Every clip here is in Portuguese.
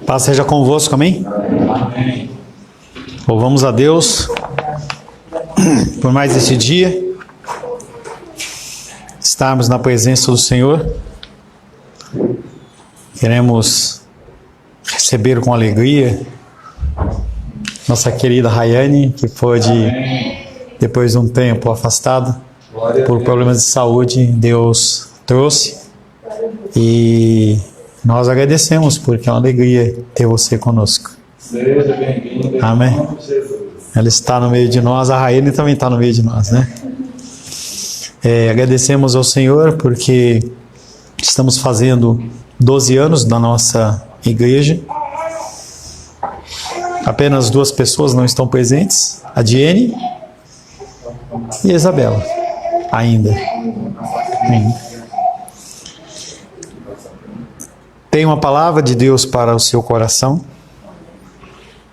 Paz seja convosco, amém? Amém. Louvamos a Deus por mais esse dia, estarmos na presença do Senhor. Queremos receber com alegria nossa querida Rayane, que pôde, depois de um tempo afastada, por problemas de saúde, Deus trouxe. E nós agradecemos, porque é uma alegria ter você conosco. Seja bem-vindo. Amém. Ela está no meio de nós, a Rayane também está no meio de nós, né? Agradecemos ao Senhor porque estamos fazendo 12 anos da nossa igreja. Apenas 2 pessoas não estão presentes, a Diene e a Isabela, ainda. Tem uma palavra de Deus para o seu coração,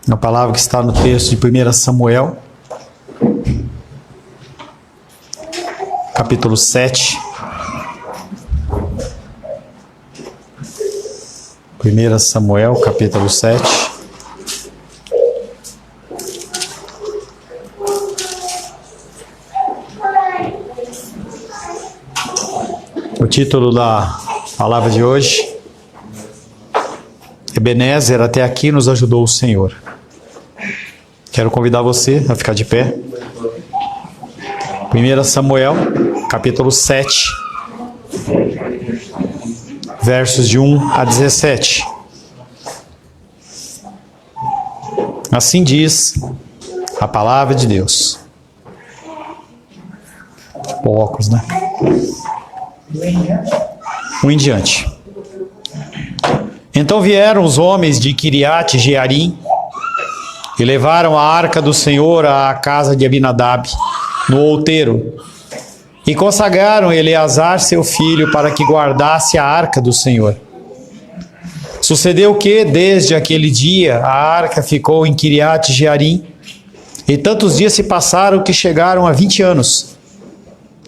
uma palavra que está no texto de 1 Samuel, capítulo 7. 1 Samuel, capítulo 7. O título da palavra de hoje: Ebenezer, até aqui nos ajudou o Senhor. Quero convidar você a ficar de pé. 1 Samuel, capítulo 7, versos de 1 a 17. Assim diz a palavra de Deus. O óculos, né? Um em diante. Então vieram os homens de Quiriate Jearim e levaram a arca do Senhor à casa de Abinadab, no outeiro, e consagraram Eleazar, seu filho, para que guardasse a arca do Senhor. Sucedeu que, desde aquele dia, a arca ficou em Quiriate Jearim, e tantos dias se passaram que chegaram a 20 anos.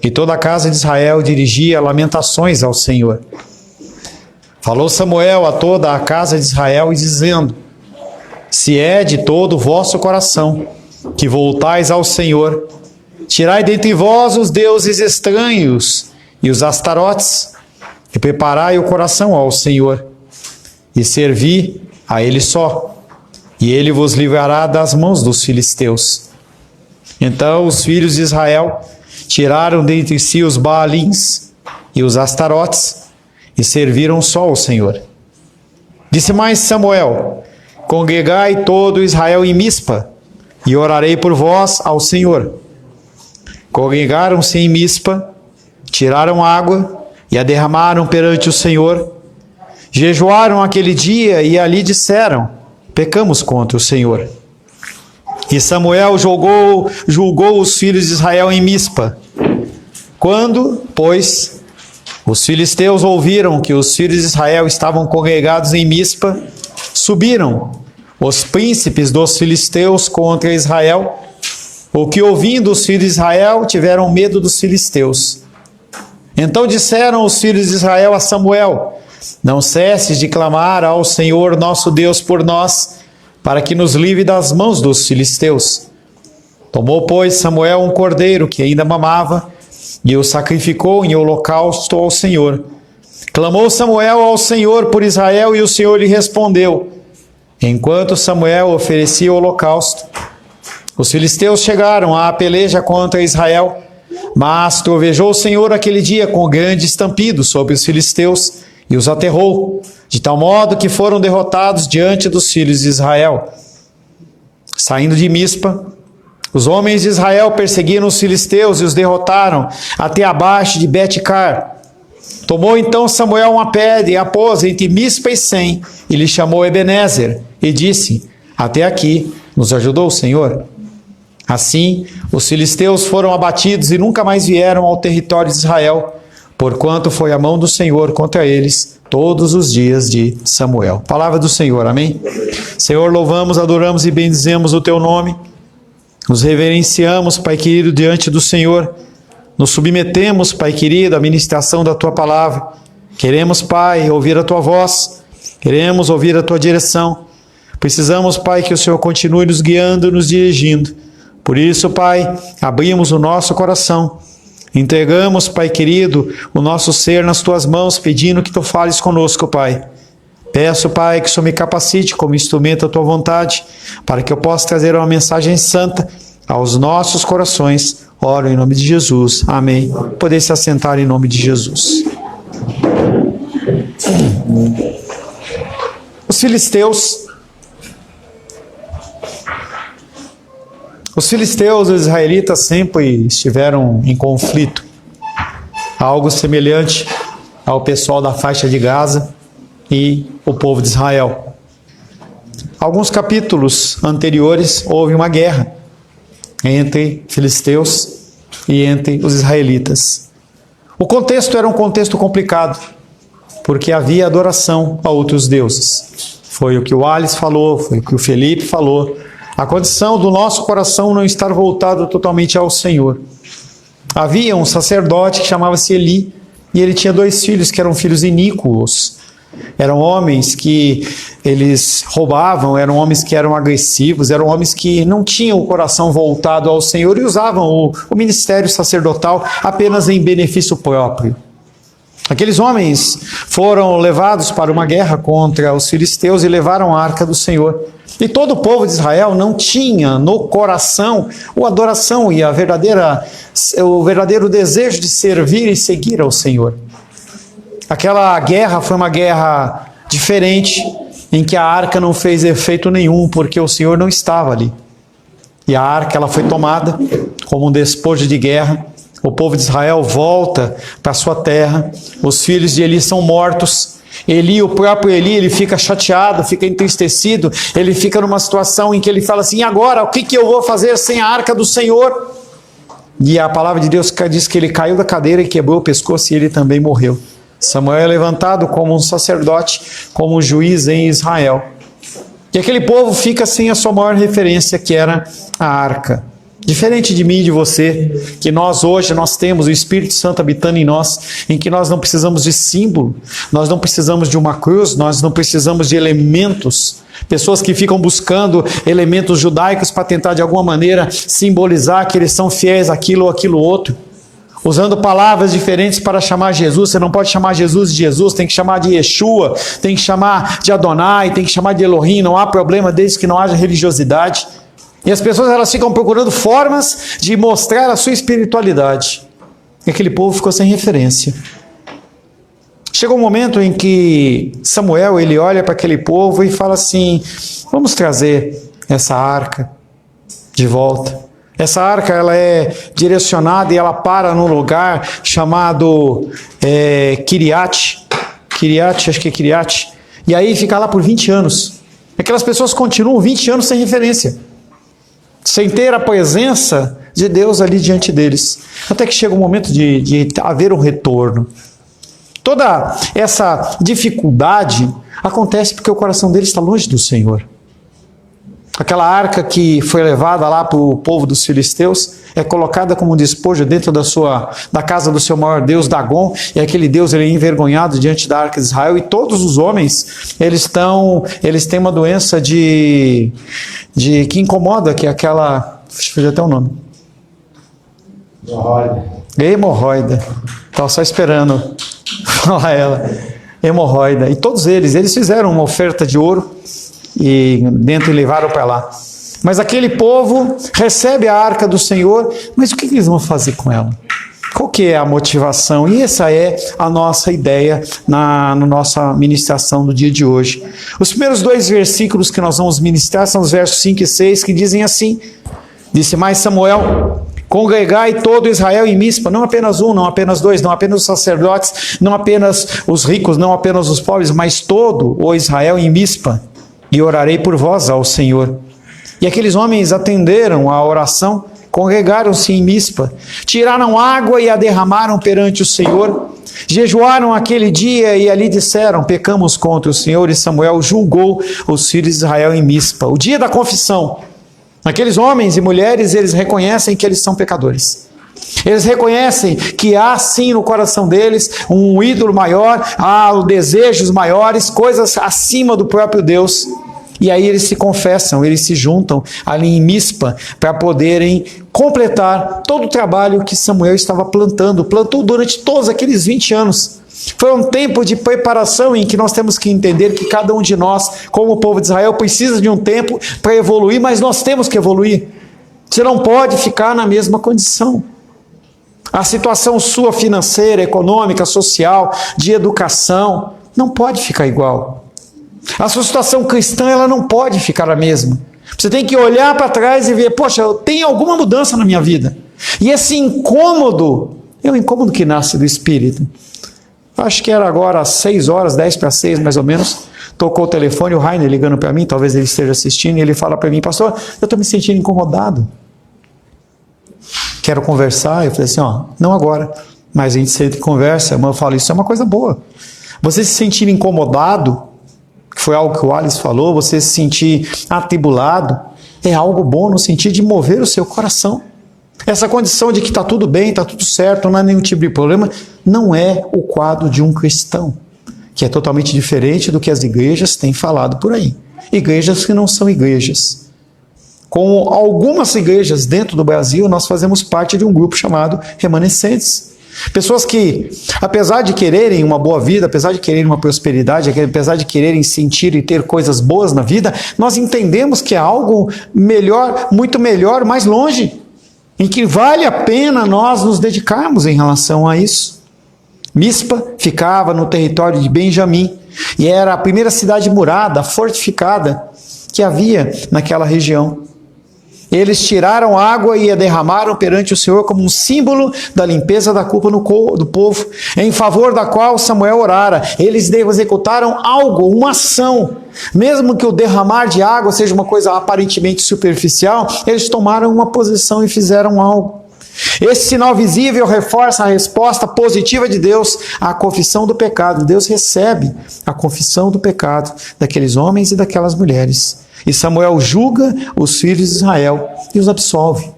E toda a casa de Israel dirigia lamentações ao Senhor. Falou Samuel a toda a casa de Israel, dizendo: se é de todo o vosso coração que voltais ao Senhor, tirai dentre vós os deuses estranhos e os astarotes, e preparai o coração ao Senhor, e servi a Ele só, e Ele vos livrará das mãos dos filisteus. Então os filhos de Israel tiraram dentre si os Baalins e os astarotes, e serviram só ao Senhor. Disse mais Samuel: congregai todo Israel em Mispa, e orarei por vós ao Senhor. Congregaram-se em Mispa, tiraram água e a derramaram perante o Senhor. Jejuaram aquele dia e ali disseram: pecamos contra o Senhor. E Samuel julgou os filhos de Israel em Mispa. Quando, pois, os filisteus ouviram que os filhos de Israel estavam congregados em Mispa, subiram os príncipes dos filisteus contra Israel, o que, ouvindo os filhos de Israel, tiveram medo dos filisteus. Então disseram os filhos de Israel a Samuel: não cesses de clamar ao Senhor nosso Deus por nós, para que nos livre das mãos dos filisteus. Tomou, pois, Samuel um cordeiro que ainda mamava, e o sacrificou em holocausto ao Senhor. Clamou Samuel ao Senhor por Israel, e o Senhor lhe respondeu. Enquanto Samuel oferecia o holocausto, os filisteus chegaram à peleja contra Israel, mas trovejou o Senhor aquele dia com grande estampido sobre os filisteus, e os aterrou, de tal modo que foram derrotados diante dos filhos de Israel. Saindo de Mispa, os homens de Israel perseguiram os filisteus e os derrotaram até abaixo de Bet-car. Tomou então Samuel uma pedra e a pôs entre Mispa e Sem, e lhe chamou Ebenezer, e disse: até aqui nos ajudou o Senhor. Assim, os filisteus foram abatidos e nunca mais vieram ao território de Israel, porquanto foi a mão do Senhor contra eles todos os dias de Samuel. Palavra do Senhor, amém? Senhor, louvamos, adoramos e bendizemos o Teu nome. Nos reverenciamos, Pai querido, diante do Senhor. Nos submetemos, Pai querido, à ministração da Tua palavra. Queremos, Pai, ouvir a Tua voz. Queremos ouvir a tua direção. Precisamos, Pai, que o Senhor continue nos guiando, nos dirigindo. Por isso, Pai, abrimos o nosso coração. Entregamos, Pai querido, o nosso ser nas tuas mãos, pedindo que tu fales conosco, Pai. Peço, Pai, que o Senhor me capacite como instrumento da tua vontade, para que eu possa trazer uma mensagem santa aos nossos corações. Oro em nome de Jesus. Amém. Poder se assentar em nome de Jesus. Os filisteus, os israelitas sempre estiveram em conflito. Algo semelhante ao pessoal da faixa de Gaza e o povo de Israel. Alguns capítulos anteriores houve uma guerra entre filisteus e entre os israelitas. O contexto era um contexto complicado, porque havia adoração a outros deuses. Foi o que o Alice falou, foi o que o Felipe falou. A condição do nosso coração não estar voltado totalmente ao Senhor. Havia um sacerdote que chamava-se Eli, e ele tinha 2 filhos que eram filhos iníquos. Eram homens que eles roubavam, eram homens que eram agressivos, eram homens que não tinham o coração voltado ao Senhor e usavam o ministério sacerdotal apenas em benefício próprio. Aqueles homens foram levados para uma guerra contra os filisteus e levaram a arca do Senhor. E todo o povo de Israel não tinha no coração a adoração e o verdadeiro desejo de servir e seguir ao Senhor. Aquela guerra foi uma guerra diferente, em que a arca não fez efeito nenhum, porque o Senhor não estava ali. E a arca ela foi tomada como um despojo de guerra. O povo de Israel volta para sua terra. Os filhos de Eli são mortos. Eli, o próprio Eli, ele fica chateado, fica entristecido. Ele fica numa situação em que ele fala assim: agora, o que eu vou fazer sem a arca do Senhor? E a palavra de Deus diz que ele caiu da cadeira e quebrou o pescoço e ele também morreu. Samuel é levantado como um sacerdote, como um juiz em Israel. E aquele povo fica sem a sua maior referência, que era a arca. Diferente de mim e de você, que hoje nós temos o Espírito Santo habitando em nós, em que nós não precisamos de símbolo, nós não precisamos de uma cruz, nós não precisamos de elementos. Pessoas que ficam buscando elementos judaicos para tentar de alguma maneira simbolizar que eles são fiéis àquilo ou aquilo outro. Usando palavras diferentes para chamar Jesus. Você não pode chamar Jesus de Jesus, tem que chamar de Yeshua, tem que chamar de Adonai, tem que chamar de Elohim. Não há problema desde que não haja religiosidade. E as pessoas elas ficam procurando formas de mostrar a sua espiritualidade. E aquele povo ficou sem referência. Chegou um momento em que Samuel ele olha para aquele povo e fala assim: vamos trazer essa arca de volta. Essa arca ela é direcionada e ela para num lugar chamado Kiriat, acho que é Kiriat, e aí fica lá por 20 anos. Aquelas pessoas continuam 20 anos sem referência, sem ter a presença de Deus ali diante deles, até que chega um momento de haver um retorno. Toda essa dificuldade acontece porque o coração deles está longe do Senhor. Aquela arca que foi levada lá para o povo dos filisteus é colocada como um despojo dentro da casa do seu maior Deus, Dagon, e aquele Deus ele é envergonhado diante da arca de Israel, e todos os homens eles têm uma doença que incomoda, que é aquela, deixa eu ver até o nome. Hemorroida. Estava só esperando falar ela. Hemorroida. E todos eles fizeram uma oferta de ouro e levaram para lá. Mas aquele povo recebe a arca do Senhor, mas o que eles vão fazer com ela? Qual que é a motivação? E essa é a nossa ideia na nossa ministração do dia de hoje. Os primeiros 2 versículos que nós vamos ministrar são os versos 5 e 6, que dizem assim: disse mais Samuel: congregai todo Israel em Mispa, não apenas um, não apenas 2, não apenas os sacerdotes, não apenas os ricos, não apenas os pobres, mas todo o Israel em Mispa, e orarei por vós ao Senhor. E aqueles homens atenderam à oração, congregaram-se em Mispa, tiraram água e a derramaram perante o Senhor, jejuaram aquele dia e ali disseram: pecamos contra o Senhor. E Samuel julgou os filhos de Israel em Mispa. O dia da confissão. Aqueles homens e mulheres, eles reconhecem que eles são pecadores. Eles reconhecem que há sim no coração deles um ídolo maior, há desejos maiores, coisas acima do próprio Deus. E aí eles se confessam, eles se juntam ali em Mispa para poderem completar todo o trabalho que Samuel estava plantou durante todos aqueles 20 anos. Foi um tempo de preparação em que nós temos que entender que cada um de nós, como o povo de Israel, precisa de um tempo para evoluir, mas nós temos que evoluir. Você não pode ficar na mesma condição. A situação sua financeira, econômica, social, de educação, não pode ficar igual. A sua situação cristã, ela não pode ficar a mesma. Você tem que olhar para trás e ver, poxa, tem alguma mudança na minha vida. E esse incômodo, é um incômodo que nasce do Espírito. Acho que era agora às 6 horas, 10 para 6 mais ou menos, tocou o telefone, o Rainer ligando para mim, talvez ele esteja assistindo, e ele fala para mim, pastor, eu estou me sentindo incomodado. Quero conversar. Eu falei assim, não agora, mas a gente senta e conversa. Eu falo, isso é uma coisa boa. Você se sentir incomodado, que foi algo que o Alice falou, você se sentir atribulado, é algo bom no sentido de mover o seu coração. Essa condição de que está tudo bem, está tudo certo, não há nenhum tipo de problema, não é o quadro de um cristão, que é totalmente diferente do que as igrejas têm falado por aí. Igrejas que não são igrejas. Com algumas igrejas dentro do Brasil, nós fazemos parte de um grupo chamado Remanescentes. Pessoas que, apesar de quererem uma boa vida, apesar de quererem uma prosperidade, apesar de quererem sentir e ter coisas boas na vida, nós entendemos que é algo melhor, muito melhor, mais longe, em que vale a pena nós nos dedicarmos em relação a isso. Mispa ficava no território de Benjamim e era a primeira cidade murada, fortificada que havia naquela região. Eles tiraram água e a derramaram perante o Senhor como um símbolo da limpeza da culpa do povo, em favor da qual Samuel orara. Eles executaram algo, uma ação. Mesmo que o derramar de água seja uma coisa aparentemente superficial, eles tomaram uma posição e fizeram algo. Esse sinal visível reforça a resposta positiva de Deus à confissão do pecado. Deus recebe a confissão do pecado daqueles homens e daquelas mulheres. E Samuel julga os filhos de Israel e os absolve.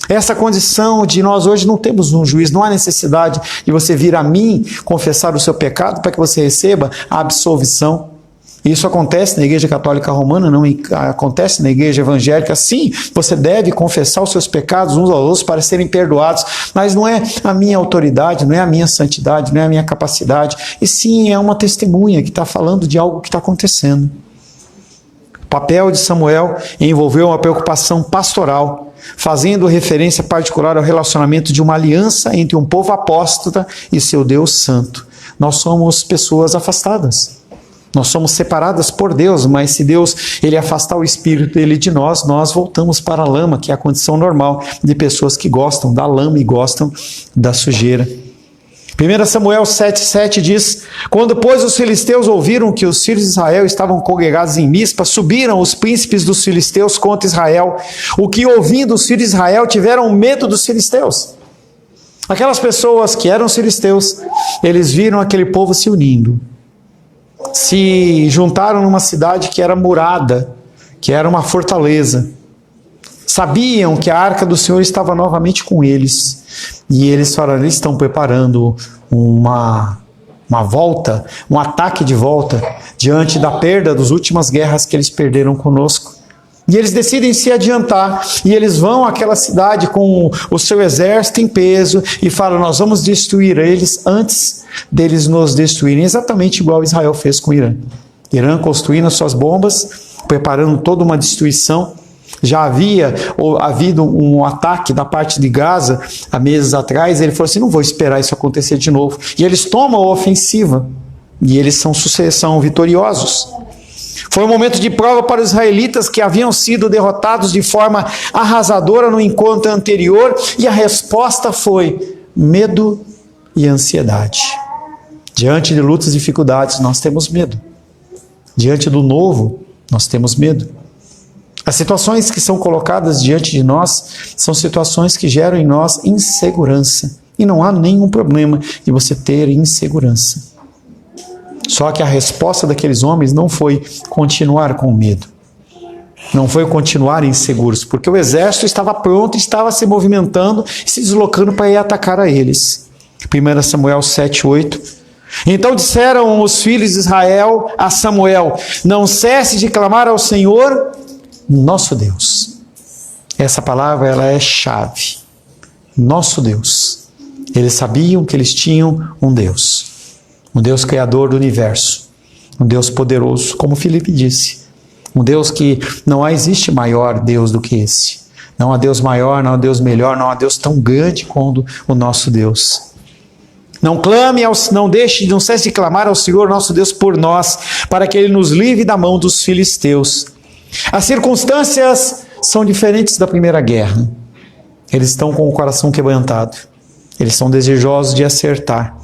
Essa condição de nós hoje não temos um juiz, não há necessidade de você vir a mim confessar o seu pecado para que você receba a absolvição. Isso acontece na Igreja Católica Romana, não acontece na Igreja Evangélica. Sim, você deve confessar os seus pecados uns aos outros para serem perdoados, mas não é a minha autoridade, não é a minha santidade, não é a minha capacidade, e sim é uma testemunha que está falando de algo que está acontecendo. O papel de Samuel envolveu uma preocupação pastoral, fazendo referência particular ao relacionamento de uma aliança entre um povo apóstata e seu Deus santo. Nós somos pessoas afastadas. Nós somos separadas por Deus, mas se Deus ele afastar o espírito dele de nós, nós voltamos para a lama, que é a condição normal de pessoas que gostam da lama e gostam da sujeira. 1 Samuel 7,7 diz, quando, pois, os filisteus ouviram que os filhos de Israel estavam congregados em Mispa, subiram os príncipes dos filisteus contra Israel, o que, ouvindo os filhos de Israel, tiveram medo dos filisteus. Aquelas pessoas que eram filisteus, eles viram aquele povo se unindo, se juntaram numa cidade que era murada, que era uma fortaleza. Sabiam que a arca do Senhor estava novamente com eles. E eles falaram, eles estão preparando uma volta, um ataque de volta, diante da perda das últimas guerras que eles perderam conosco. E eles decidem se adiantar, e eles vão àquela cidade com o seu exército em peso, e falam, nós vamos destruir eles antes deles nos destruírem, exatamente igual Israel fez com Irã. Irã construindo as suas bombas, preparando toda uma destruição. Já havia havido um ataque da parte de Gaza há meses atrás, ele falou assim, não vou esperar isso acontecer de novo. E eles tomam a ofensiva, e eles são vitoriosos. Foi um momento de prova para os israelitas que haviam sido derrotados de forma arrasadora no encontro anterior, e a resposta foi medo e ansiedade. Diante de lutas e dificuldades, nós temos medo. Diante do novo, nós temos medo. As situações que são colocadas diante de nós são situações que geram em nós insegurança. E não há nenhum problema de você ter insegurança. Só que a resposta daqueles homens não foi continuar com medo. Não foi continuar inseguros, porque o exército estava pronto, estava se movimentando, se deslocando para ir atacar a eles. 1 Samuel 7:8. Então disseram os filhos de Israel a Samuel: não cesse de clamar ao Senhor, nosso Deus. Essa palavra, ela é chave. Nosso Deus. Eles sabiam que eles tinham um Deus criador do universo, um Deus poderoso, como Filipe disse. Um Deus que não existe maior Deus do que esse. Não há Deus maior, não há Deus melhor, não há Deus tão grande quanto o nosso Deus. Não cesse de clamar ao Senhor nosso Deus por nós, para que Ele nos livre da mão dos filisteus. As circunstâncias são diferentes da primeira guerra. Eles estão com o coração quebrantado. Eles são desejosos de acertar.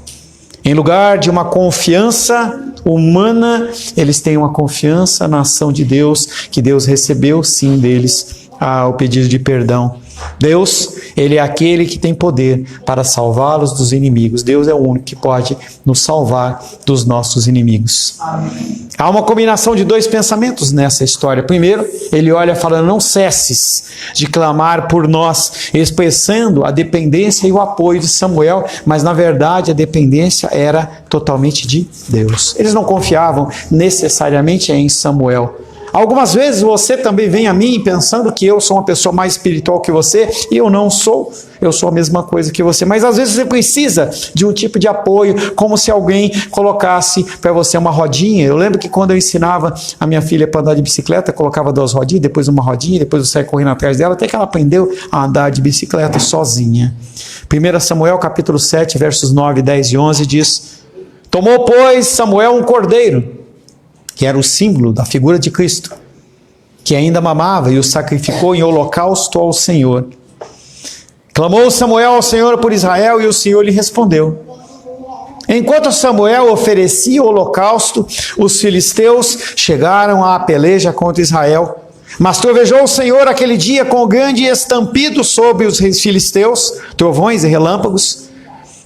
Em lugar de uma confiança humana, eles têm uma confiança na ação de Deus, que Deus recebeu sim deles ao pedido de perdão. Deus, Ele é aquele que tem poder para salvá-los dos inimigos. Deus é o único que pode nos salvar dos nossos inimigos. Amém. Há uma combinação de dois pensamentos nessa história. Primeiro, ele olha falando: não cesses de clamar por nós, expressando a dependência e o apoio de Samuel, mas na verdade a dependência era totalmente de Deus. Eles não confiavam necessariamente em Samuel. Algumas vezes você também vem a mim pensando que eu sou uma pessoa mais espiritual que você, e eu não sou, eu sou a mesma coisa que você, mas às vezes você precisa de um tipo de apoio, como se alguém colocasse para você uma rodinha. Eu lembro que quando eu ensinava a minha filha para andar de bicicleta, colocava 2 rodinhas, depois uma rodinha, depois eu saía correndo atrás dela, até que ela aprendeu a andar de bicicleta sozinha. 1 Samuel capítulo 7, versos 9, 10 e 11 diz: tomou, pois, Samuel um cordeiro, que era o símbolo da figura de Cristo, que ainda mamava, e o sacrificou em holocausto ao Senhor. Clamou Samuel ao Senhor por Israel, e o Senhor lhe respondeu. Enquanto Samuel oferecia o holocausto, os filisteus chegaram à peleja contra Israel. Mas trovejou o Senhor aquele dia com grande estampido sobre os filisteus, trovões e relâmpagos,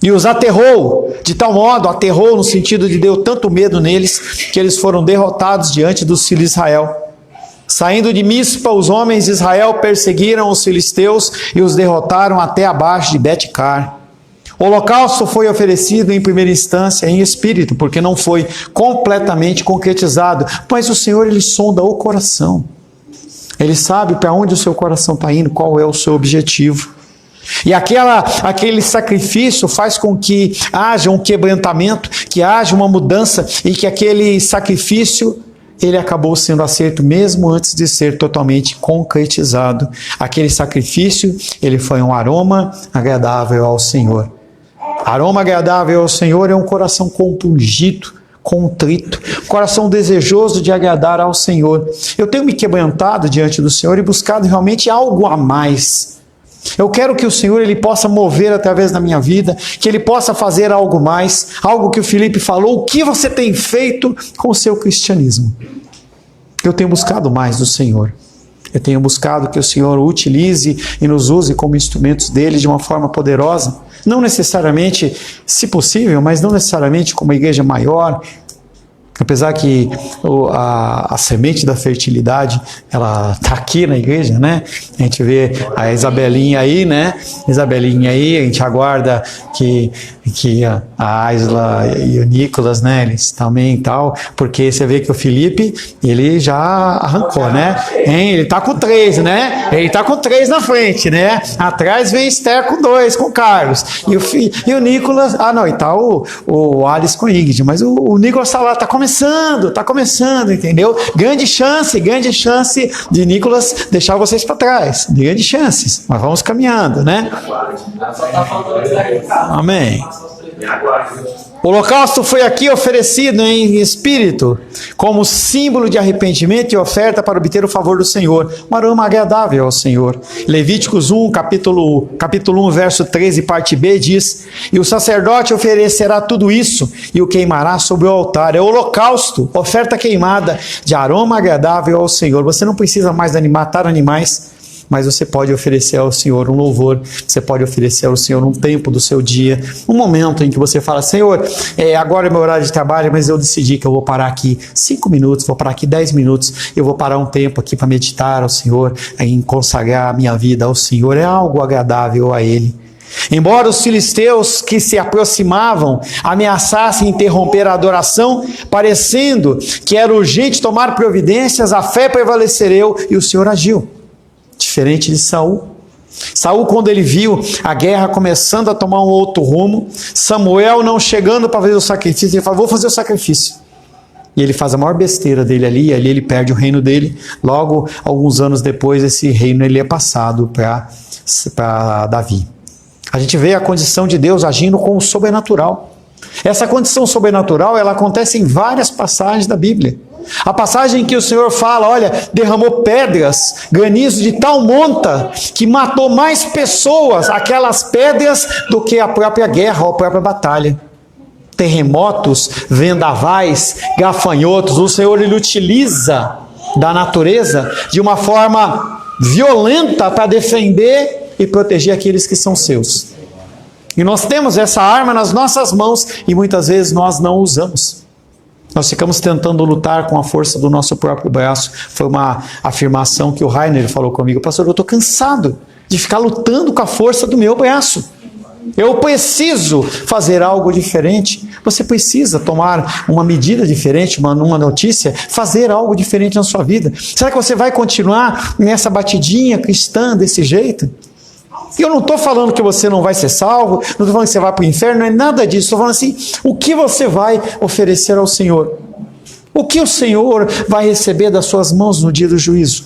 e os aterrou, de tal modo, aterrou no sentido de deu tanto medo neles, que eles foram derrotados diante dos filhos de Israel. Saindo de Mispa, os homens de Israel perseguiram os filisteus e os derrotaram até abaixo de Bet-car. O holocausto foi oferecido em primeira instância em espírito, porque não foi completamente concretizado, mas o Senhor, Ele sonda o coração. Ele sabe para onde o seu coração está indo, qual é o seu objetivo. E aquele sacrifício faz com que haja um quebrantamento, que haja uma mudança, e que aquele sacrifício, ele acabou sendo aceito mesmo antes de ser totalmente concretizado. Aquele sacrifício, ele foi um aroma agradável ao Senhor. Aroma agradável ao Senhor é um coração compungido, contrito, coração desejoso de agradar ao Senhor. Eu tenho me quebrantado diante do Senhor e buscado realmente algo a mais. Eu quero que o Senhor, Ele possa mover através da minha vida, que Ele possa fazer algo mais, algo que o Filipe falou. O que você tem feito com o seu cristianismo? Eu tenho buscado mais do Senhor. Eu tenho buscado que o Senhor o utilize e nos use como instrumentos dEle de uma forma poderosa. Não necessariamente, se possível, mas não necessariamente como uma igreja maior. Apesar que a semente da fertilidade, ela está aqui na igreja, né? A gente vê a Isabelinha aí, né? Isabelinha aí, a gente aguarda que a Aisla e o Nicolas, né? Eles também e tal, porque você vê que o Felipe, ele já arrancou, né? Ele tá com 3, né? Ele tá com 3 na frente, né? Atrás vem Esther com 2, com Carlos. E o Nicolas, e tá o Alice com Ingrid, mas o Nicolas tá lá, tá começando, entendeu? Grande chance de Nicolas deixar vocês para trás. Grandes chances, mas vamos caminhando, né? Amém. O holocausto foi aqui oferecido em espírito, como símbolo de arrependimento e oferta para obter o favor do Senhor, um aroma agradável ao Senhor. Levíticos 1, capítulo 1, verso 13, parte B, diz: e o sacerdote oferecerá tudo isso e o queimará sobre o altar. É o holocausto, oferta queimada de aroma agradável ao Senhor. Você não precisa mais matar animais, mas você pode oferecer ao Senhor um louvor, você pode oferecer ao Senhor um tempo do seu dia, um momento em que você fala: Senhor, agora é meu horário de trabalho, mas eu decidi que eu vou parar aqui 5 minutos, vou parar aqui 10 minutos, eu vou parar um tempo aqui para meditar ao Senhor, em consagrar a minha vida ao Senhor. É algo agradável a Ele. Embora os filisteus que se aproximavam ameaçassem interromper a adoração, parecendo que era urgente tomar providências, a fé prevaleceu e o Senhor agiu. Diferente de Saul. Saul, quando ele viu a guerra começando a tomar um outro rumo, Samuel não chegando para fazer o sacrifício, ele falou: vou fazer o sacrifício. E ele faz a maior besteira dele ali, e ali ele perde o reino dele. Logo, alguns anos depois, esse reino ele é passado para Davi. A gente vê a condição de Deus agindo com o sobrenatural. Essa condição sobrenatural, ela acontece em várias passagens da Bíblia. A passagem em que o Senhor fala: olha, derramou pedras, granizo de tal monta, que matou mais pessoas, aquelas pedras, do que a própria guerra ou a própria batalha. Terremotos, vendavais, gafanhotos, o Senhor ele utiliza da natureza de uma forma violenta para defender e proteger aqueles que são seus. E nós temos essa arma nas nossas mãos e muitas vezes nós não usamos. Nós ficamos tentando lutar com a força do nosso próprio braço. Foi uma afirmação que o Rainer falou comigo: pastor, eu estou cansado de ficar lutando com a força do meu braço. Eu preciso fazer algo diferente. Você precisa tomar uma medida diferente, uma notícia, fazer algo diferente na sua vida. Será que você vai continuar nessa batidinha cristã desse jeito? Eu não estou falando que você não vai ser salvo, não estou falando que você vai para o inferno, não é nada disso. Estou falando assim: o que você vai oferecer ao Senhor? O que o Senhor vai receber das suas mãos no dia do juízo?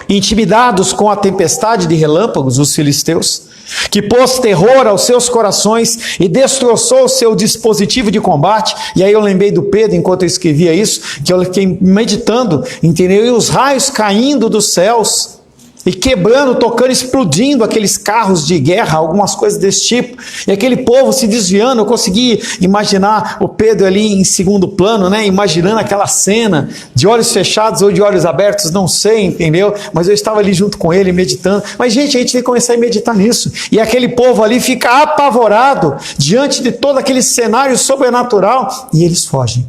Intimidados com a tempestade de relâmpagos, os filisteus, que pôs terror aos seus corações e destroçou o seu dispositivo de combate. E aí eu lembrei do Pedro enquanto eu escrevia isso, que eu fiquei meditando, entendeu? E os raios caindo dos céus, e quebrando, tocando, explodindo aqueles carros de guerra, algumas coisas desse tipo, e aquele povo se desviando. Eu consegui imaginar o Pedro ali em segundo plano, né? Imaginando aquela cena, de olhos fechados ou de olhos abertos, não sei, entendeu? Mas eu estava ali junto com ele, meditando. Mas gente, a gente tem que começar a meditar nisso, e aquele povo ali fica apavorado, diante de todo aquele cenário sobrenatural, e eles fogem.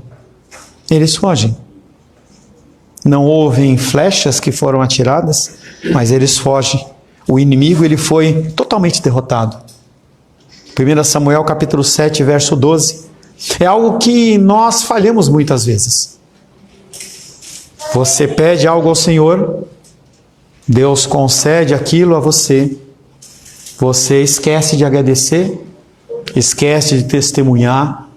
Eles fogem. Não houve flechas que foram atiradas, mas eles fogem. O inimigo ele foi totalmente derrotado. 1 Samuel capítulo 7, verso 12. É algo que nós falhamos muitas vezes. Você pede algo ao Senhor, Deus concede aquilo a você. Você esquece de agradecer, esquece de testemunhar.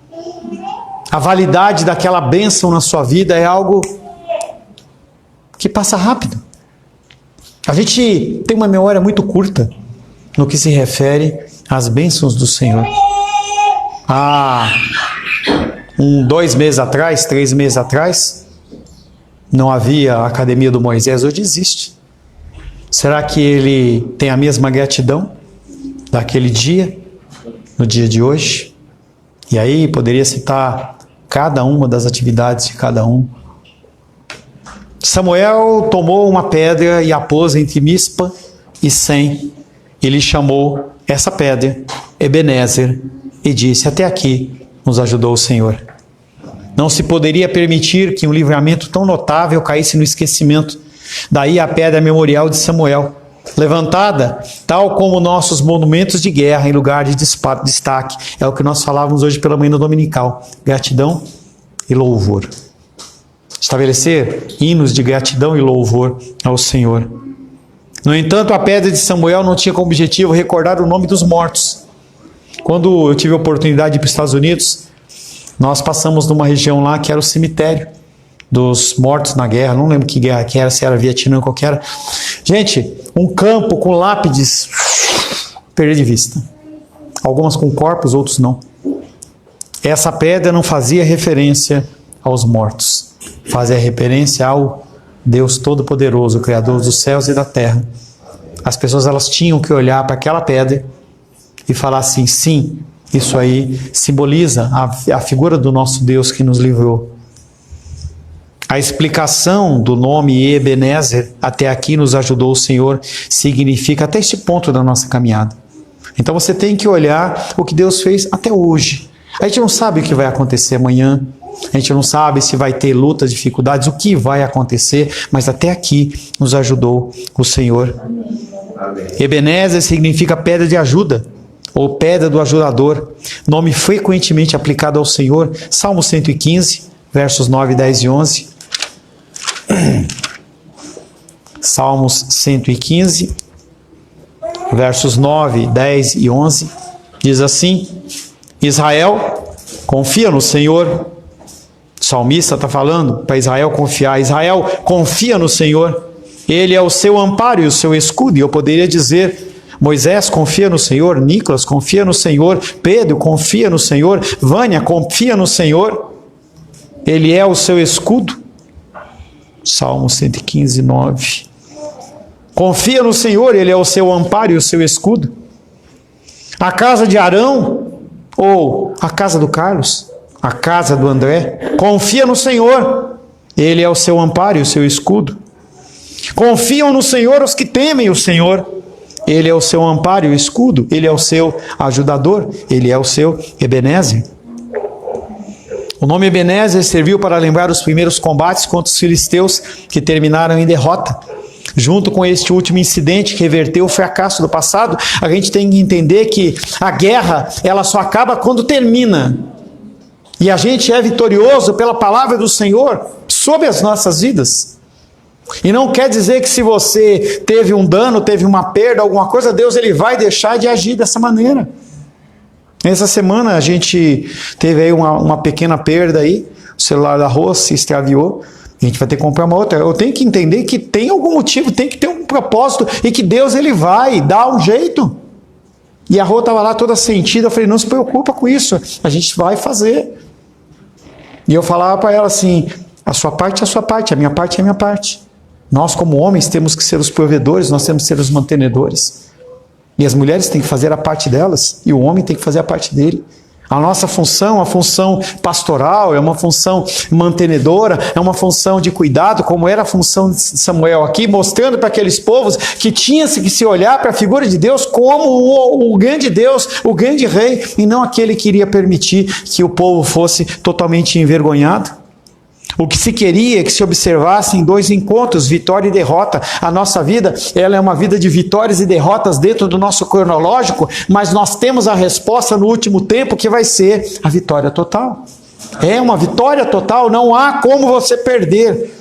A validade daquela bênção na sua vida é algo que passa rápido. A gente tem uma memória muito curta no que se refere às bênçãos do Senhor. Há 2 meses atrás, 3 meses atrás, não havia a academia do Moisés, hoje existe. Será que ele tem a mesma gratidão daquele dia, no dia de hoje? E aí poderia citar cada uma das atividades de cada um. Samuel tomou uma pedra e a pôs entre Mispa e Sem. Ele chamou essa pedra Ebenezer e disse: até aqui nos ajudou o Senhor. Não se poderia permitir que um livramento tão notável caísse no esquecimento. Daí a pedra memorial de Samuel, levantada tal como nossos monumentos de guerra em lugar de destaque. É o que nós falávamos hoje pela manhã no dominical: gratidão e louvor. Estabelecer hinos de gratidão e louvor ao Senhor. No entanto, a pedra de Samuel não tinha como objetivo recordar o nome dos mortos. Quando eu tive a oportunidade de ir para os Estados Unidos, nós passamos numa região lá que era o cemitério dos mortos na guerra. Não lembro que guerra que era, se era Vietnã, qual que era. Gente, um campo com lápides, perdi de vista. Algumas com corpos, outros não. Essa pedra não fazia referência aos mortos. Fazia referência ao Deus Todo-Poderoso, Criador dos céus e da terra. As pessoas elas tinham que olhar para aquela pedra e falar assim: sim, isso aí simboliza a figura do nosso Deus que nos livrou. A explicação do nome Ebenezer, até aqui nos ajudou o Senhor, significa até este ponto da nossa caminhada. Então você tem que olhar o que Deus fez até hoje. A gente não sabe o que vai acontecer amanhã, a gente não sabe se vai ter lutas, dificuldades, o que vai acontecer, mas até aqui nos ajudou o Senhor. Amém. Ebenezer significa pedra de ajuda, ou pedra do ajudador, nome frequentemente aplicado ao Senhor. Salmo 115, versos 9, 10 e 11. Salmos 115, versos 9, 10 e 11, diz assim: Israel, confia no Senhor. O salmista está falando para Israel confiar. Israel, confia no Senhor. Ele é o seu amparo e o seu escudo. E eu poderia dizer: Moisés, confia no Senhor. Nicolas, confia no Senhor. Pedro, confia no Senhor. Vânia, confia no Senhor. Ele é o seu escudo. Salmo 115, 9. Confia no Senhor, Ele é o seu amparo e o seu escudo. A casa de Arão, ou a casa do Carlos, a casa do André, confia no Senhor, Ele é o seu amparo e o seu escudo. Confiam no Senhor os que temem o Senhor, Ele é o seu amparo e o escudo, Ele é o seu ajudador, Ele é o seu Ebenezer. O nome Ebenezer serviu para lembrar os primeiros combates contra os filisteus que terminaram em derrota. Junto com este último incidente que reverteu o fracasso do passado, a gente tem que entender que a guerra, ela só acaba quando termina. E a gente é vitorioso pela palavra do Senhor sobre as nossas vidas. E não quer dizer que se você teve um dano, teve uma perda, alguma coisa, Deus ele vai deixar de agir dessa maneira. Essa semana a gente teve aí uma pequena perda aí, o celular da Rô se extraviou. A gente vai ter que comprar uma outra. Eu tenho que entender que tem algum motivo, tem que ter um propósito e que Deus ele vai dar um jeito. E a Rô estava lá toda sentida, eu falei, não se preocupa com isso, a gente vai fazer. E eu falava para ela assim, a sua parte é a sua parte, a minha parte é a minha parte. Nós como homens temos que ser os provedores, nós temos que ser os mantenedores. E as mulheres têm que fazer a parte delas, e o homem tem que fazer a parte dele. A nossa função, a função pastoral, é uma função mantenedora, é uma função de cuidado, como era a função de Samuel aqui, mostrando para aqueles povos que tinha que se olhar para a figura de Deus como o grande Deus, o grande rei, e não aquele que iria permitir que o povo fosse totalmente envergonhado. O que se queria é que se observassem dois encontros, vitória e derrota. A nossa vida, ela é uma vida de vitórias e derrotas dentro do nosso cronológico, mas nós temos a resposta no último tempo que vai ser a vitória total. É uma vitória total, não há como você perder.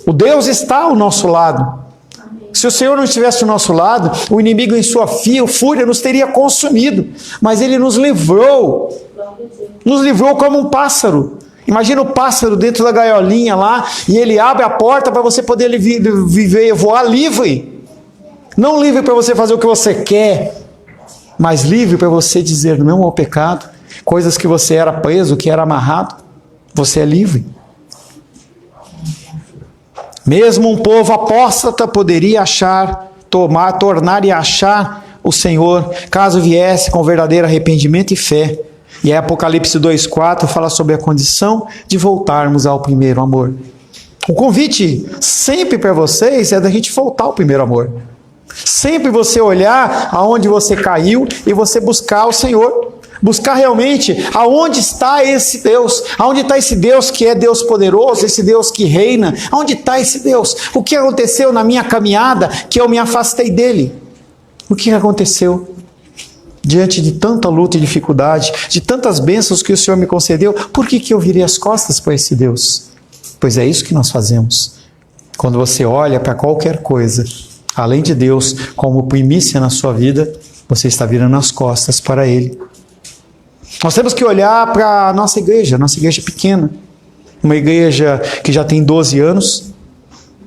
O Deus está ao nosso lado. Se o Senhor não estivesse ao nosso lado, o inimigo em sua fúria nos teria consumido. Mas Ele nos livrou como um pássaro. Imagina o pássaro dentro da gaiolinha lá, e ele abre a porta para você poder viver e voar livre. Não livre para você fazer o que você quer, mas livre para você dizer não ao pecado. Coisas que você era preso, que era amarrado, você é livre. Mesmo um povo apóstata poderia tornar e achar o Senhor, caso viesse com verdadeiro arrependimento e fé. E aí Apocalipse 2,4 fala sobre a condição de voltarmos ao primeiro amor. O convite sempre para vocês é da gente voltar ao primeiro amor. Sempre você olhar aonde você caiu e você buscar o Senhor. Buscar realmente aonde está esse Deus. Aonde está esse Deus que é Deus poderoso, esse Deus que reina. Aonde está esse Deus? O que aconteceu na minha caminhada que eu me afastei dele? O que aconteceu? Diante de tanta luta e dificuldade, de tantas bênçãos que o Senhor me concedeu, por que eu virei as costas para esse Deus? Pois é isso que nós fazemos. Quando você olha para qualquer coisa, além de Deus, como primícia na sua vida, você está virando as costas para Ele. Nós temos que olhar para a nossa igreja pequena, uma igreja que já tem 12 anos.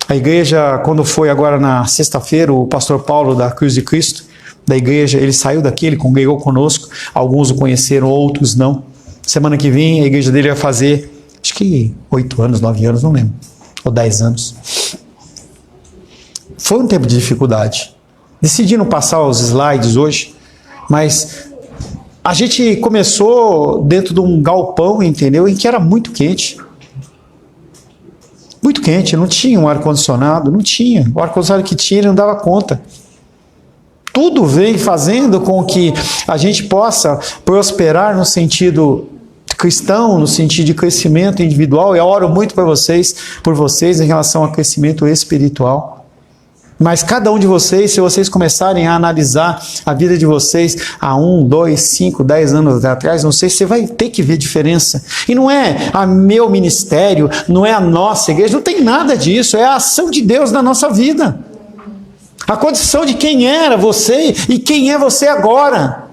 A igreja, quando foi agora na sexta-feira, o pastor Paulo da Cruz de Cristo, da igreja, ele saiu daqui, ele congregou conosco, alguns o conheceram, outros não. Semana que vem a igreja dele vai fazer, acho que 8 anos, 9 anos, não lembro, ou 10 anos. Foi um tempo de dificuldade. Decidi não passar os slides hoje, mas a gente começou dentro de um galpão, entendeu? Em que era muito quente. muito quente, não tinha um ar-condicionado, não tinha. O ar-condicionado que tinha, ele não dava conta. Tudo vem fazendo com que a gente possa prosperar no sentido cristão, no sentido de crescimento individual. Eu oro muito por vocês em relação ao crescimento espiritual. Mas cada um de vocês, se vocês começarem a analisar a vida de vocês há 1, 2, 5, 10 anos atrás, não sei, você vai ter que ver diferença. E não é a meu ministério, não é a nossa igreja, não tem nada disso, é a ação de Deus na nossa vida. A condição de quem era você e quem é você agora.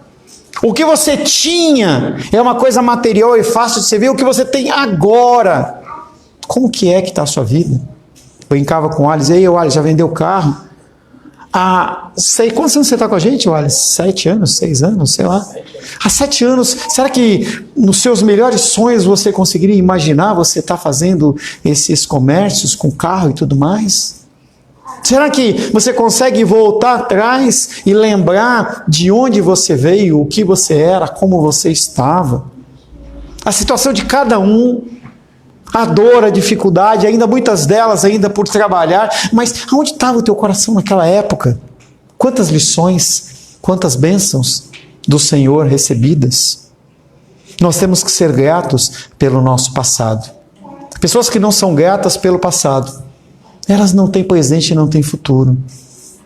O que você tinha é uma coisa material e fácil de você ver. O que você tem agora. Como que está a sua vida? Brincava com o Alisson. Ei, Alisson, já vendeu o carro? Quantos anos você está com a gente, Alisson? 7 anos, 6 anos, sei lá. Há 7 anos. Será que nos seus melhores sonhos você conseguiria imaginar você estar fazendo esses comércios com carro e tudo mais? Será que você consegue voltar atrás e lembrar de onde você veio, o que você era, como você estava? A situação de cada um, a dor, a dificuldade, ainda muitas delas ainda por trabalhar, mas aonde estava o teu coração naquela época? Quantas lições, quantas bênçãos do Senhor recebidas? Nós temos que ser gratos pelo nosso passado. Pessoas que não são gratas pelo passado, elas não têm presente e não têm futuro.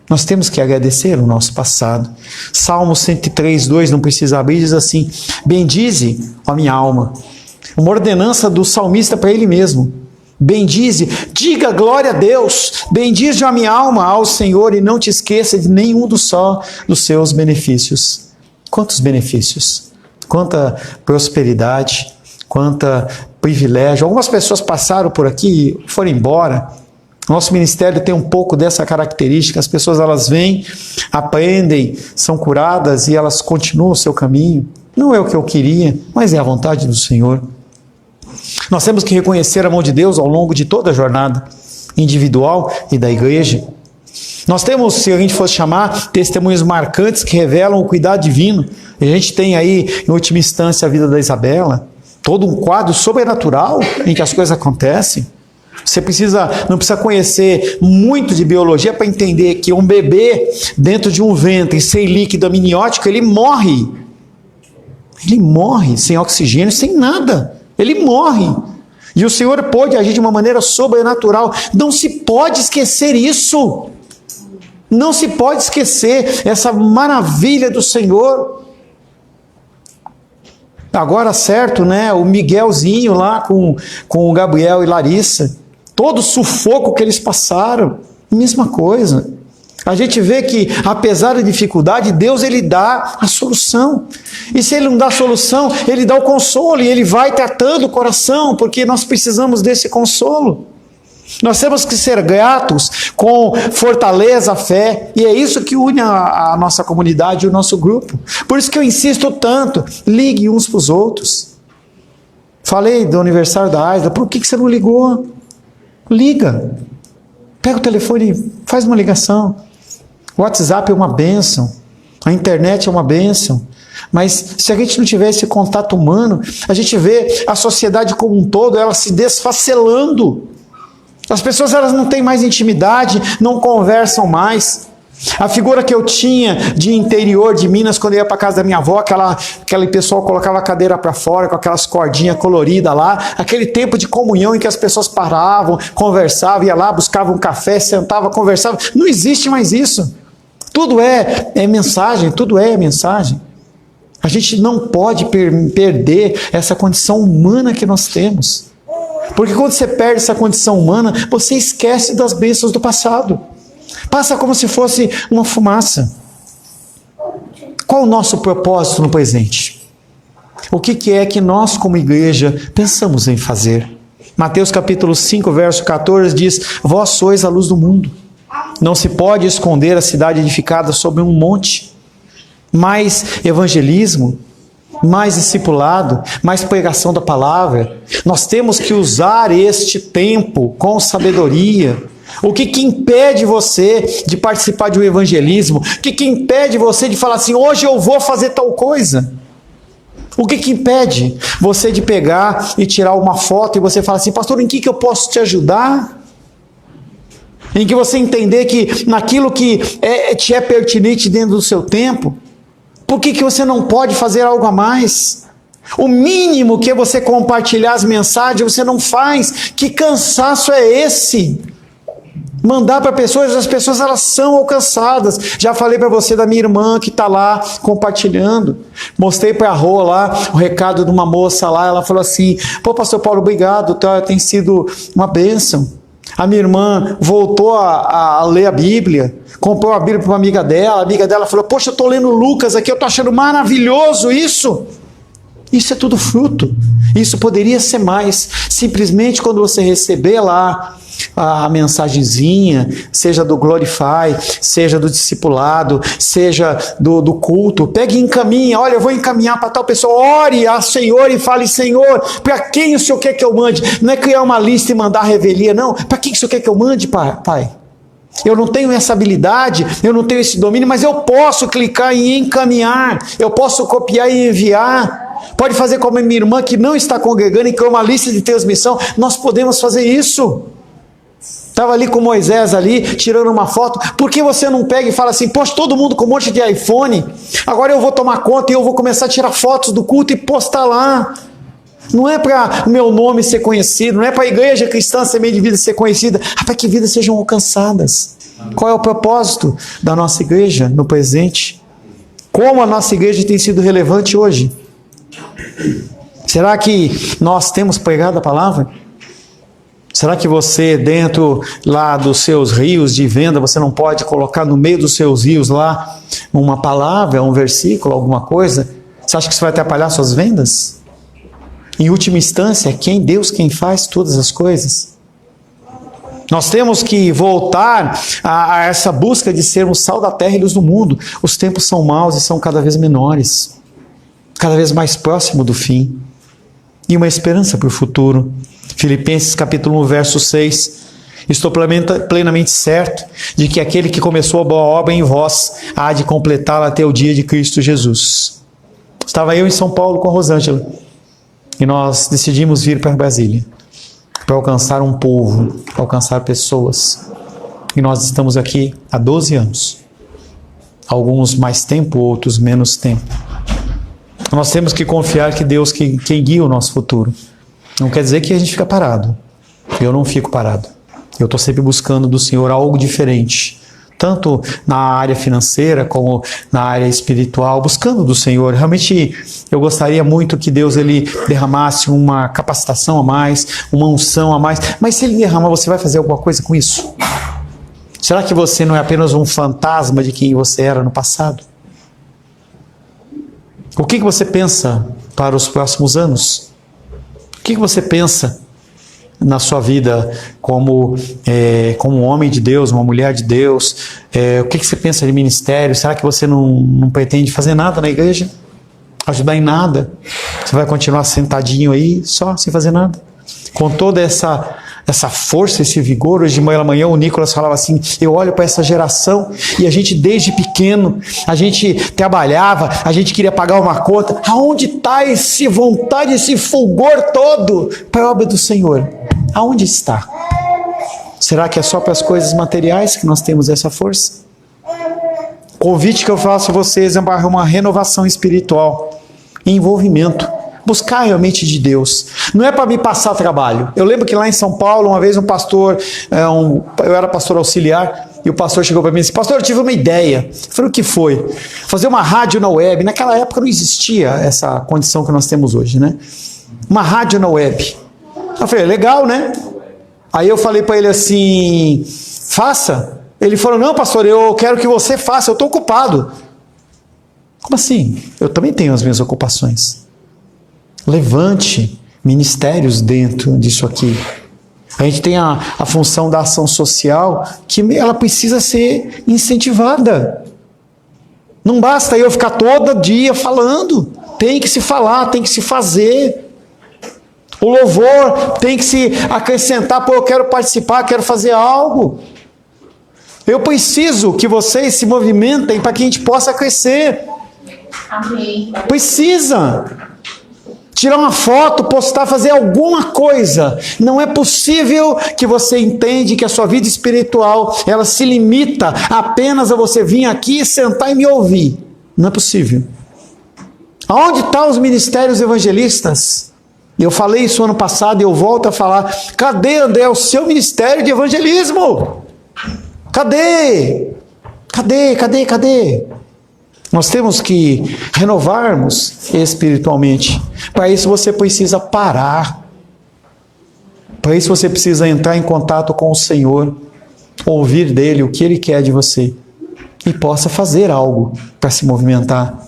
Nós temos que agradecer o nosso passado. Salmo 103, 2, não precisa abrir, diz assim: bendize a minha alma. Uma ordenança do salmista para ele mesmo. Bendize, diga glória a Deus, bendize a minha alma ao Senhor e não te esqueça de nenhum dos seus benefícios. Quantos benefícios? Quanta prosperidade, quanta privilégio. Algumas pessoas passaram por aqui e foram embora. Nosso ministério tem um pouco dessa característica. As pessoas, elas vêm, aprendem, são curadas e elas continuam o seu caminho. Não é o que eu queria, mas é a vontade do Senhor. Nós temos que reconhecer a mão de Deus ao longo de toda a jornada individual e da igreja. Nós temos, se a gente fosse chamar, testemunhos marcantes que revelam o cuidado divino. A gente tem aí, em última instância, a vida da Isabela. Todo um quadro sobrenatural em que as coisas acontecem. Você não precisa conhecer muito de biologia para entender que um bebê dentro de um ventre sem líquido amniótico, ele morre. Ele morre sem oxigênio, sem nada. Ele morre. E o Senhor pode agir de uma maneira sobrenatural. Não se pode esquecer isso. Não se pode esquecer essa maravilha do Senhor. Agora, certo, né? O Miguelzinho lá com o Gabriel e Larissa. Todo o sufoco que eles passaram, mesma coisa. A gente vê que, apesar da dificuldade, Deus, ele dá a solução. E se ele não dá a solução, ele dá o consolo, e ele vai tratando o coração, porque nós precisamos desse consolo. Nós temos que ser gratos com fortaleza, fé, e é isso que une a nossa comunidade e o nosso grupo. Por isso que eu insisto tanto, ligue uns para os outros. Falei do aniversário da Aisla, por que você não ligou? Liga, pega o telefone, faz uma ligação. O WhatsApp é uma bênção, a internet é uma bênção, mas se a gente não tiver esse contato humano, a gente vê a sociedade como um todo, ela se desfacelando. As pessoas, elas não têm mais intimidade, não conversam mais. A figura que eu tinha de interior de Minas, quando eu ia para casa da minha avó, aquele pessoal colocava a cadeira para fora com aquelas cordinhas coloridas lá, aquele tempo de comunhão em que as pessoas paravam, conversavam, ia lá, buscavam um café, sentavam, conversavam. Não existe mais isso. Tudo é mensagem, tudo é mensagem. A gente não pode perder essa condição humana que nós temos. Porque quando você perde essa condição humana, você esquece das bênçãos do passado. Passa como se fosse uma fumaça. Qual o nosso propósito no presente? O que é que nós, como igreja, pensamos em fazer? Mateus capítulo 5, verso 14 diz: vós sois a luz do mundo. Não se pode esconder a cidade edificada sobre um monte. Mais evangelismo, mais discipulado, mais pregação da palavra. Nós temos que usar este tempo com sabedoria. O que impede você de participar de um evangelismo? O que impede você de falar assim, hoje eu vou fazer tal coisa? O que impede você de pegar e tirar uma foto e você falar assim, pastor, em que eu posso te ajudar? Em que você entender que naquilo que te é pertinente dentro do seu tempo, por que você não pode fazer algo a mais? O mínimo que é você compartilhar as mensagens, você não faz. Que cansaço é esse? Mandar para pessoas, as pessoas elas são alcançadas. Já falei para você da minha irmã que está lá compartilhando. Mostrei para a Rô lá o recado de uma moça lá. Ela falou assim, pô, pastor Paulo, obrigado, tem sido uma bênção. A minha irmã voltou a ler a Bíblia, comprou a Bíblia para uma amiga dela. A amiga dela falou, poxa, eu estou lendo Lucas aqui, eu estou achando maravilhoso isso. Isso é tudo fruto. Isso poderia ser mais. Simplesmente quando você receber lá a mensagenzinha, seja do Glorify, seja do discipulado, seja do culto, pegue e encaminha. Olha, eu vou encaminhar para tal pessoa. Ore ao Senhor e fale, Senhor, para quem o Senhor quer que eu mande? Não é criar uma lista e mandar revelia, não. Para quem o Senhor quer que eu mande, Pai? Eu não tenho essa habilidade, eu não tenho esse domínio, mas eu posso clicar em encaminhar, eu posso copiar e enviar. Pode fazer como a minha irmã que não está congregando e criou uma lista de transmissão. Nós podemos fazer isso. Estava ali com Moisés ali, tirando uma foto. Por que você não pega e fala assim, poxa, todo mundo com um monte de iPhone, agora eu vou tomar conta e eu vou começar a tirar fotos do culto e postar lá. Não é para o meu nome ser conhecido, não é para a igreja cristã Semente de Vida ser conhecida, é para que vidas sejam alcançadas. Qual é o propósito da nossa igreja no presente? Como a nossa igreja tem sido relevante hoje? Será que nós temos pregado a palavra? Será que você, dentro lá dos seus rios de venda, você não pode colocar no meio dos seus rios lá uma palavra, um versículo, alguma coisa? Você acha que isso vai atrapalhar suas vendas? Em última instância, é Deus quem faz todas as coisas. Nós temos que voltar a essa busca de sermos sal da terra e luz do mundo. Os tempos são maus e são cada vez menores, cada vez mais próximo do fim. E uma esperança para o futuro. Filipenses capítulo 1, verso 6. Estou plenamente certo de que aquele que começou a boa obra em vós há de completá-la até o dia de Cristo Jesus. Estava eu em São Paulo com a Rosângela e nós decidimos vir para Brasília para alcançar um povo, para alcançar pessoas. E nós estamos aqui há 12 anos. Alguns mais tempo, outros menos tempo. Nós temos que confiar que Deus quem guia o nosso futuro. Não quer dizer que a gente fica parado. Eu não fico parado. Eu estou sempre buscando do Senhor algo diferente. Tanto na área financeira como na área espiritual, buscando do Senhor. Realmente eu gostaria muito que Deus ele derramasse uma capacitação a mais, uma unção a mais. Mas se Ele derramar, você vai fazer alguma coisa com isso? Será que você não é apenas um fantasma de quem você era no passado? O que você pensa para os próximos anos? O que você pensa na sua vida como um homem de Deus, uma mulher de Deus? O que você pensa de ministério? Será que você não pretende fazer nada na igreja? Ajudar em nada? Você vai continuar sentadinho aí, só, sem fazer nada? Com toda essa força, esse vigor. Hoje de manhã o Nicolas falava assim, eu olho para essa geração e a gente desde pequeno, a gente trabalhava, a gente queria pagar uma conta. Aonde está essa vontade, esse fulgor todo para a obra do Senhor? Aonde está? Será que é só para as coisas materiais que nós temos essa força? O convite que eu faço a vocês é uma renovação espiritual, envolvimento. Buscar realmente de Deus. Não é para me passar trabalho. Eu lembro que lá em São Paulo, uma vez um pastor, eu era pastor auxiliar, e o pastor chegou para mim e disse, pastor, eu tive uma ideia. Eu falei, o que foi? Fazer uma rádio na web. Naquela época não existia essa condição que nós temos hoje, né? Uma rádio na web. Eu falei, legal, né? Aí eu falei para ele assim, faça. Ele falou, não, pastor, eu quero que você faça, eu estou ocupado. Como assim? Eu também tenho as minhas ocupações. Levante ministérios dentro disso aqui. A gente tem a função da ação social, que ela precisa ser incentivada. Não basta eu ficar todo dia falando. Tem que se falar, tem que se fazer. O louvor tem que se acrescentar, pô, eu quero participar, quero fazer algo. Eu preciso que vocês se movimentem para que a gente possa crescer. Amém. Precisa. tirar uma foto, postar, fazer alguma coisa. Não é possível que você entenda que a sua vida espiritual, ela se limita apenas a você vir aqui, sentar e me ouvir. Não é possível. Aonde estão os ministérios evangelistas? Eu falei isso ano passado e eu volto a falar. Cadê, André, o seu ministério de evangelismo? Cadê? Cadê? Nós temos que renovarmos espiritualmente. Para isso você precisa parar. Para isso você precisa entrar em contato com o Senhor, ouvir dele o que ele quer de você e possa fazer algo para se movimentar.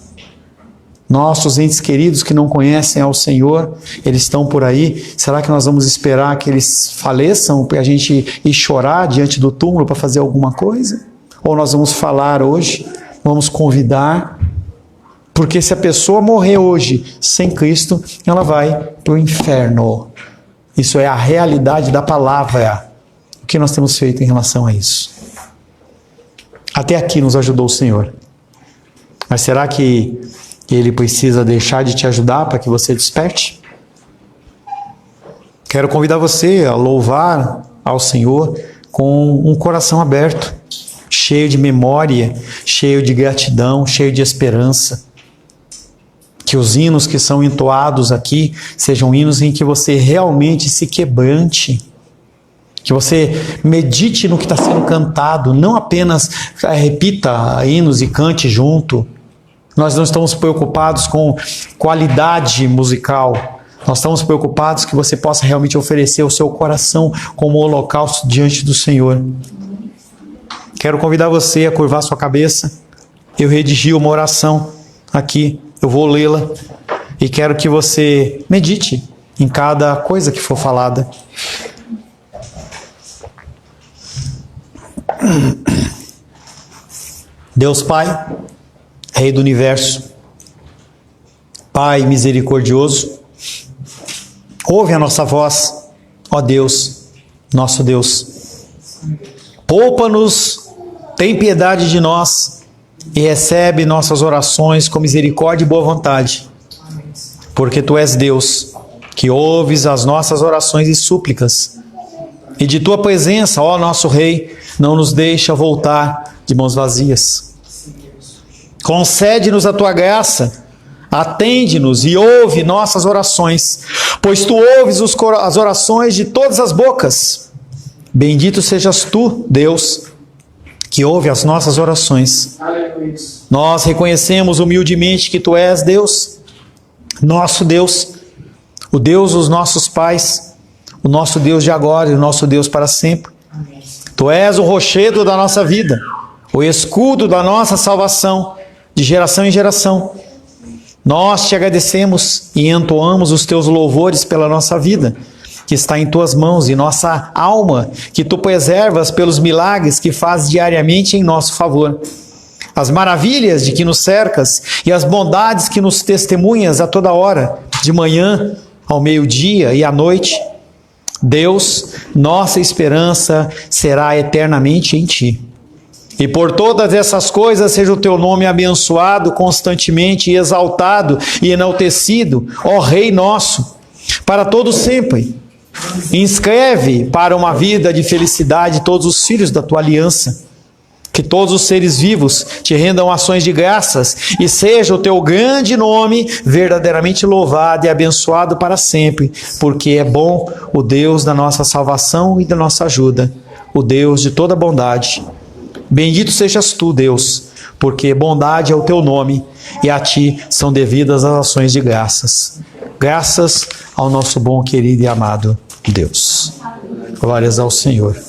Nossos entes queridos que não conhecem ao Senhor, eles estão por aí. Será que nós vamos esperar que eles faleçam para a gente ir chorar diante do túmulo para fazer alguma coisa? Ou nós vamos falar hoje, vamos convidar? Porque se a pessoa morrer hoje sem Cristo, ela vai para o inferno. Isso é a realidade da palavra. O que nós temos feito em relação a isso? Até aqui nos ajudou o Senhor. Mas será que ele precisa deixar de te ajudar para que você desperte? Quero convidar você a louvar ao Senhor com um coração aberto, cheio de memória, cheio de gratidão, cheio de esperança. Que os hinos que são entoados aqui sejam hinos em que você realmente se quebrante, que você medite no que está sendo cantado, não apenas repita hinos e cante junto. Nós não estamos preocupados com qualidade musical. Nós estamos preocupados que você possa realmente oferecer o seu coração como holocausto diante do Senhor. Quero convidar você a curvar sua cabeça. Eu redigi uma oração aqui. Eu vou lê-la. E quero que você medite em cada coisa que for falada. Deus Pai, Rei do Universo, Pai misericordioso, ouve a nossa voz, ó Deus, nosso Deus. Poupa-nos, tem piedade de nós e recebe nossas orações com misericórdia e boa vontade, porque Tu és Deus, que ouves as nossas orações e súplicas, e de Tua presença, ó nosso Rei, não nos deixa voltar de mãos vazias. Concede-nos a Tua graça, atende-nos e ouve nossas orações, pois Tu ouves as orações de todas as bocas. Bendito sejas Tu, Deus, que ouve as nossas orações. Aleluia. Nós reconhecemos humildemente que Tu és Deus, nosso Deus, o Deus dos nossos pais, o nosso Deus de agora e o nosso Deus para sempre. Amém. Tu és o rochedo da nossa vida, o escudo da nossa salvação, de geração em geração. Nós Te agradecemos e entoamos os Teus louvores pela nossa vida, que está em Tuas mãos, e nossa alma, que Tu preservas pelos milagres que fazes diariamente em nosso favor. As maravilhas de que nos cercas e as bondades que nos testemunhas a toda hora, de manhã, ao meio-dia e à noite. Deus, nossa esperança será eternamente em Ti. E por todas essas coisas seja o Teu nome abençoado constantemente e exaltado e enaltecido, ó Rei nosso, para todo sempre. Inscreve para uma vida de felicidade todos os filhos da Tua aliança. Que todos os seres vivos Te rendam ações de graças e seja o Teu grande nome verdadeiramente louvado e abençoado para sempre, porque é bom o Deus da nossa salvação e da nossa ajuda, o Deus de toda bondade. Bendito sejas Tu, Deus, porque bondade é o Teu nome e a Ti são devidas as ações de graças. Graças ao nosso bom, querido e amado Deus. Glórias ao Senhor.